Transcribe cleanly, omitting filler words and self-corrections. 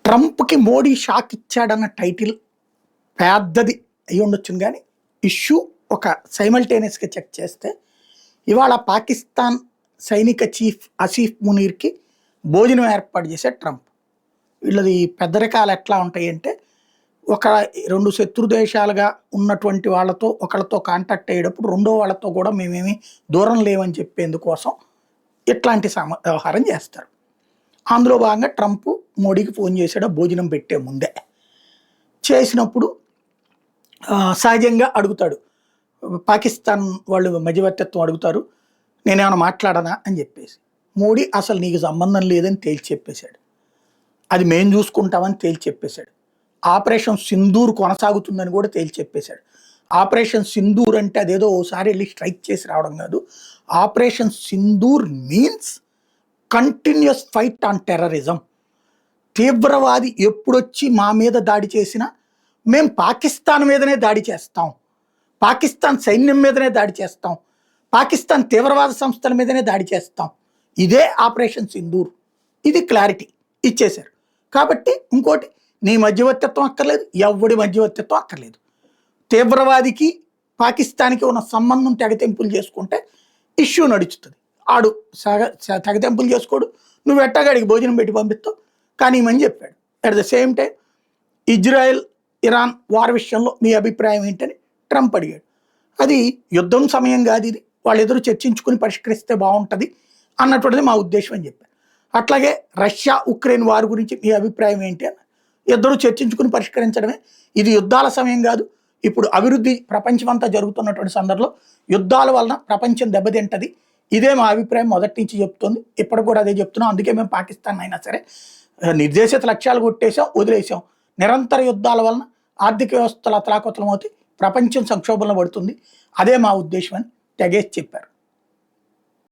ట్రంప్‌కి Modi shock ఇచ్చాడన్న title పెద్దది అయ్యుండొచ్చును గానీ, issue ఒక సైమల్టేనియస్‌గా చెక్ చేస్తే, ఇవాళ పాకిస్తాన్ సైనిక చీఫ్ ఆసిఫ్ మునీర్‌కి భోజనం ఏర్పాటు చేశాడు ట్రంప్. వీళ్ళది పెద్దరికాలు ఎట్లా ఉంటాయంటే, ఒక 2 శత్రు దేశాలుగా ఉన్నటువంటి వాళ్ళతో ఒకళ్ళతో కాంటాక్ట్ అయ్యేటప్పుడు, రెండో వాళ్ళతో కూడా మేమేమి దూరం లేవని చెప్పేందుకోసం ఇట్లాంటి వ్యవహారం చేస్తారు. అందులో భాగంగా ట్రంప్ మోడీకి ఫోన్ చేశాడు భోజనం పెట్టే ముందే. చేసినప్పుడు సహజంగా అడుగుతాడు. పాకిస్తాన్ వాళ్ళు మధ్యవర్తిత్వం అడుగుతారు. నేనేమైనా మాట్లాడనా అని చెప్పేసి. మోడీ అసలు నీకు సంబంధం లేదని తేల్చి చెప్పేశాడు. అది మేము చూసుకుంటామని తేల్చి చెప్పేశాడు. ఆపరేషన్ సింధూర్ కొనసాగుతుందని కూడా తేల్చి చెప్పేశాడు. ఆపరేషన్ సింధూర్ అంటే అదేదో ఓసారి వెళ్ళి స్ట్రైక్ చేసి రావడం కాదు. Operation Sindoor means continuous fight on terrorism. తీవ్రవాది ఎప్పుడొచ్చి మా మీద దాడి చేసినా మేము పాకిస్తాన్ మీదనే దాడి చేస్తాం, పాకిస్తాన్ సైన్యం మీదనే దాడి చేస్తాం, పాకిస్తాన్ తీవ్రవాద సంస్థల మీదనే దాడి చేస్తాం. ఇదే ఆపరేషన్ సింధూర్. ఇది క్లారిటీ ఇచ్చేశారు. కాబట్టి ఇంకోటి, నీ మధ్యవర్తిత్వం అక్కర్లేదు, ఎవడి మధ్యవర్తిత్వం అక్కర్లేదు. తీవ్రవాదికి పాకిస్తాన్కి ఉన్న సంబంధం తెగతెంపులు చేసుకుంటే ఇష్యూ నడుచుతుంది. ఆడు తెగతెంపులు చేసుకోడు, నువ్వు ఎట్టగాడికి భోజనం పెట్టి పంపిస్తావు కానీ మని చెప్పాడు. At the same time Israel Iran war విషయంలో మీ అభిప్రాయం ఏంటని ట్రంప్ అడిగాడు. అది యుద్ధం సమయం కాదు, ఇది వాళ్ళెదురు చర్చించుకుని పరిష్కరిస్తే బాగుంటుంది అన్నటువంటిది మా ఉద్దేశం అని చెప్పారు. అట్లాగే రష్యా ఉక్రెయిన్ వార్ గురించి మీ అభిప్రాయం ఏంటి అని ఇద్దరు చర్చించుకుని పరిష్కరించడమే. ఇది యుద్ధాల సమయం కాదు. ఇప్పుడు అభివృద్ధి ప్రపంచమంతా జరుగుతున్నటువంటి సందర్భంలో యుద్ధాల వలన ప్రపంచం దెబ్బతింటది. ఇదే మా అభిప్రాయం మొదటి నుంచి చెప్తుంది, ఇప్పటికి కూడా అదే చెప్తున్నాం. అందుకే మేము పాకిస్తాన్ అయినా సరే నిర్దేశిత లక్ష్యాలు కొట్టేసాం, వదిలేసాం. నిరంతర యుద్ధాల వలన ఆర్థిక వ్యవస్థలు అతలాకుతలం అవుతాయి, ప్రపంచం సంక్షోభంలో పడుతుంది. అదే మా ఉద్దేశం అని తెగేసి చెప్పారు.